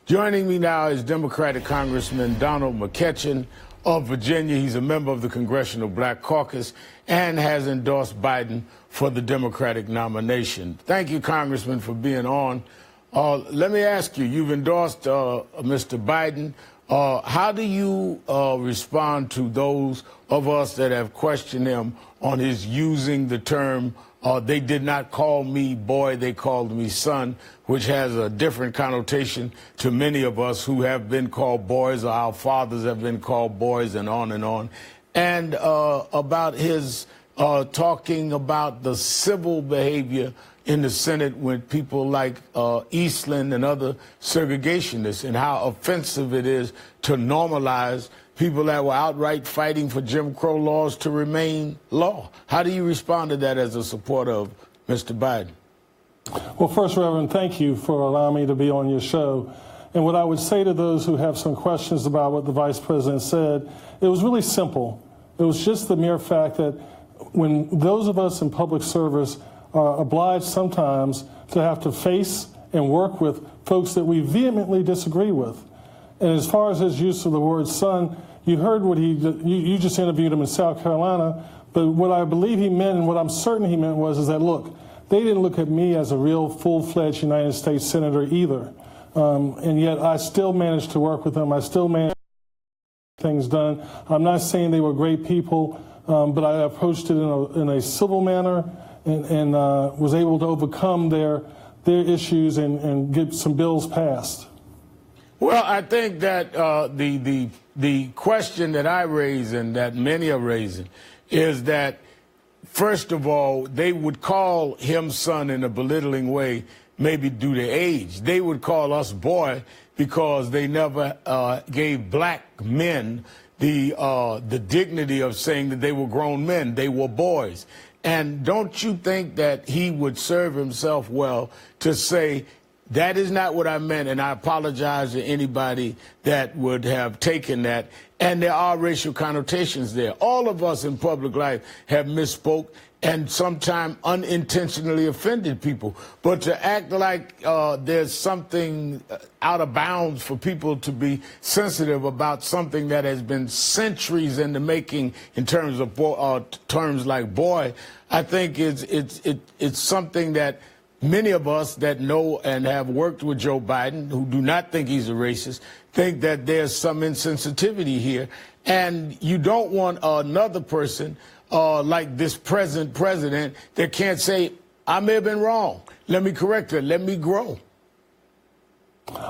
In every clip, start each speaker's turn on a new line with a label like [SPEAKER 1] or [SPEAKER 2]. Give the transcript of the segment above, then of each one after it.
[SPEAKER 1] Joining me now is Democratic Congressman Donald McEachin of Virginia. He's a member of the Congressional Black Caucus and has endorsed Biden for the Democratic nomination. Thank you, Congressman, for being on. Let me ask you, you've endorsed Mr. Biden. How do you respond to those of us that have questioned him on his using the term, they did not call me boy, they called me son, which has a different connotation to many of us who have been called boys, or our fathers have been called boys, and on and on. And about his talking about the civil behavior in the Senate with people like Eastland and other segregationists, and how offensive it is to normalize people that were outright fighting for Jim Crow laws to remain law. How do you respond to that as a supporter of Mr. Biden?
[SPEAKER 2] Well, first, Reverend, thank you for allowing me to be on your show. And what I would say to those who have some questions about what the Vice President said, it was really simple. It was just the mere fact that when those of us in public service are obliged sometimes to have to face and work with folks that we vehemently disagree with. And as far as his use of the word son, you heard what you just interviewed him in South Carolina, but what I believe he meant and what I'm certain he meant is that, look, they didn't look at me as a real full-fledged United States Senator either. And yet I still managed to work with them. I still managed to get things done. I'm not saying they were great people, but I approached it in a civil manner and was able to overcome their issues and get some bills passed.
[SPEAKER 1] Well, I think that the question that I raise and that many are raising is that, first of all, they would call him son in a belittling way, maybe due to age. They would call us boy because they never gave black men the dignity of saying that they were grown men. They were boys. And don't you think that he would serve himself well to say, that is not what I meant, and I apologize to anybody that would have taken that. And there are racial connotations there. All of us in public life have misspoke and sometimes unintentionally offended people. But to act like there's something out of bounds for people to be sensitive about something that has been centuries in the making in terms of terms like boy, I think it's something that many of us that know and have worked with Joe Biden, who do not think he's a racist, think that there's some insensitivity here. And you don't want another person like this present president that can't say, I may have been wrong. Let me correct it. Let me grow.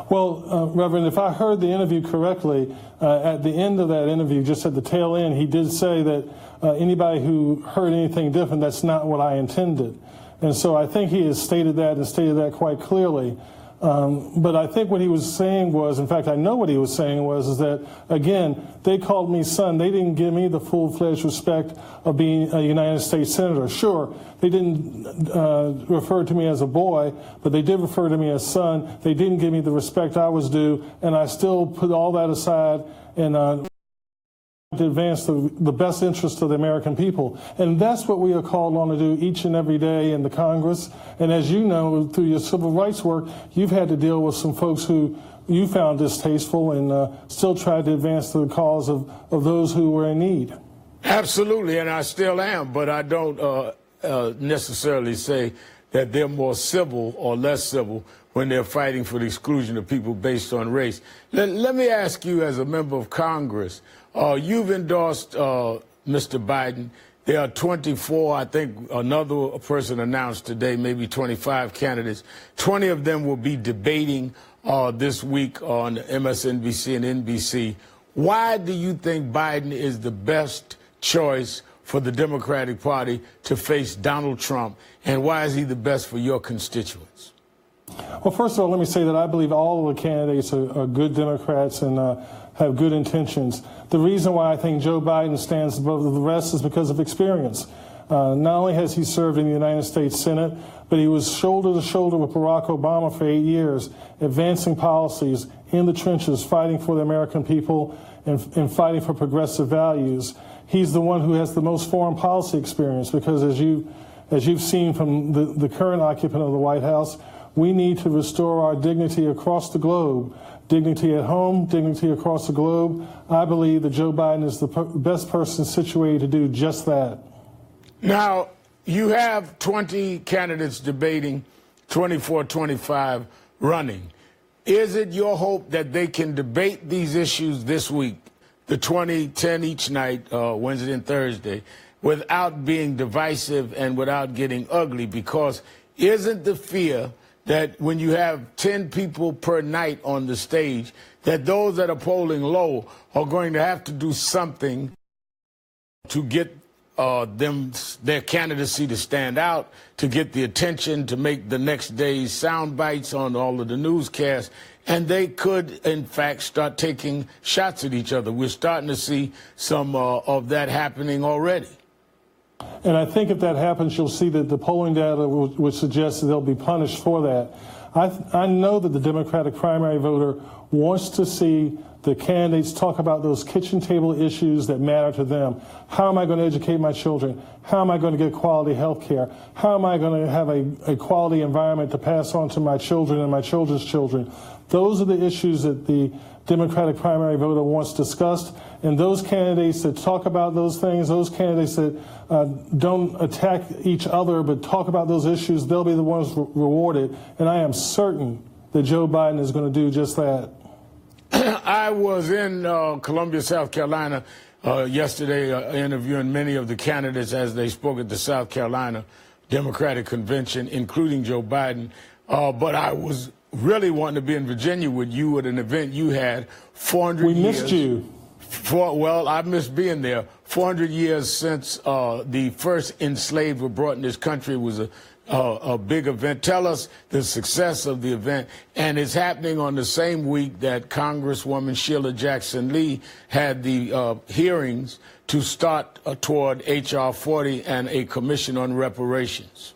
[SPEAKER 2] Well, Reverend, if I heard the interview correctly, at the end of that interview, just at the tail end, he did say that anybody who heard anything different, that's not what I intended. And so I think he has stated that and stated that quite clearly. But I think what he was saying was, in fact, I know what he was saying was that, again, they called me son. They didn't give me the full-fledged respect of being a United States Senator. Sure, they didn't refer to me as a boy, but they did refer to me as son. They didn't give me the respect I was due, and I still put all that aside and to advance the best interest of the American people. And that's what we are called on to do each and every day in the Congress. And as you know, through your civil rights work, you've had to deal with some folks who you found distasteful and still tried to advance the cause of those who were in need.
[SPEAKER 1] Absolutely, and I still am, but I don't necessarily say that they're more civil or less civil when they're fighting for the exclusion of people based on race. Let me ask you, as a member of Congress, you've endorsed Mr. Biden. There are 24, I think another person announced today, maybe 25 candidates. 20 of them will be debating this week on MSNBC and NBC. Why do you think Biden is the best choice for the Democratic Party to face Donald Trump, and why is he the best for your constituents?
[SPEAKER 2] Well, first of all, let me say that I believe all of the candidates are good Democrats and have good intentions. The reason why I think Joe Biden stands above the rest is because of experience. Not only has he served in the United States Senate, but he was shoulder to shoulder with Barack Obama for 8 years, advancing policies in the trenches, fighting for the American people and fighting for progressive values. He's the one who has the most foreign policy experience because, as you've seen from the current occupant of the White House, We need to restore our dignity across the globe. Dignity at home, dignity across the globe. I believe that Joe Biden is the best person situated to do just that.
[SPEAKER 1] Now, you have 20 candidates debating, 24, 25 running. Is it your hope that they can debate these issues this week, the 20, 10 each night, Wednesday and Thursday, without being divisive and without getting ugly? Because isn't the fear that when you have 10 people per night on the stage, that those that are polling low are going to have to do something to get their candidacy to stand out, to get the attention, to make the next day's sound bites on all of the newscasts, and they could, in fact, start taking shots at each other. We're starting to see some of that happening already.
[SPEAKER 2] And I think if that happens, you'll see that the polling data would suggest that they'll be punished for that. I know that the Democratic primary voter wants to see the candidates talk about those kitchen table issues that matter to them. How am I going to educate my children? How am I going to get quality health care? How am I going to have a quality environment to pass on to my children and my children's children? Those are the issues that the Democratic primary voter wants discussed. And those candidates that talk about those things, those candidates that don't attack each other but talk about those issues, they'll be the ones rewarded. And I am certain that Joe Biden is going to do just that.
[SPEAKER 1] I was in Columbia, South Carolina yesterday interviewing many of the candidates as they spoke at the South Carolina Democratic Convention, including Joe Biden. But I was really wanting to be in Virginia with you at an event you had, 400 years.
[SPEAKER 2] We missed you.
[SPEAKER 1] Well, I missed being there. 400 years since the first enslaved were brought in this country. It was a big event. Tell us the success of the event. And it's happening on the same week that Congresswoman Sheila Jackson Lee had the hearings to start toward H.R. 40 and a commission on reparations.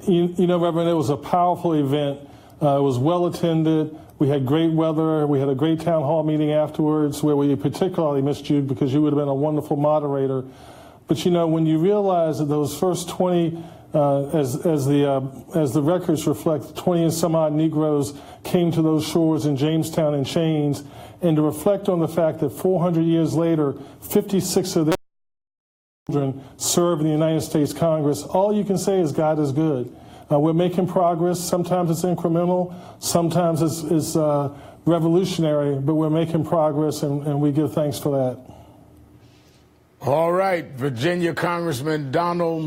[SPEAKER 2] You know, Reverend, it was a powerful event. It was well attended. We had great weather. We had a great town hall meeting afterwards where we particularly missed you because you would have been a wonderful moderator. But, you know, when you realize that those first 20, as the records reflect, 20 and some odd Negroes came to those shores in Jamestown in chains, and to reflect on the fact that 400 years later, 56 of their children serve in the United States Congress, all you can say is God is good. We're making progress. Sometimes it's incremental, sometimes it's revolutionary, but we're making progress, and we give thanks for that.
[SPEAKER 1] All right, Virginia Congressman Donald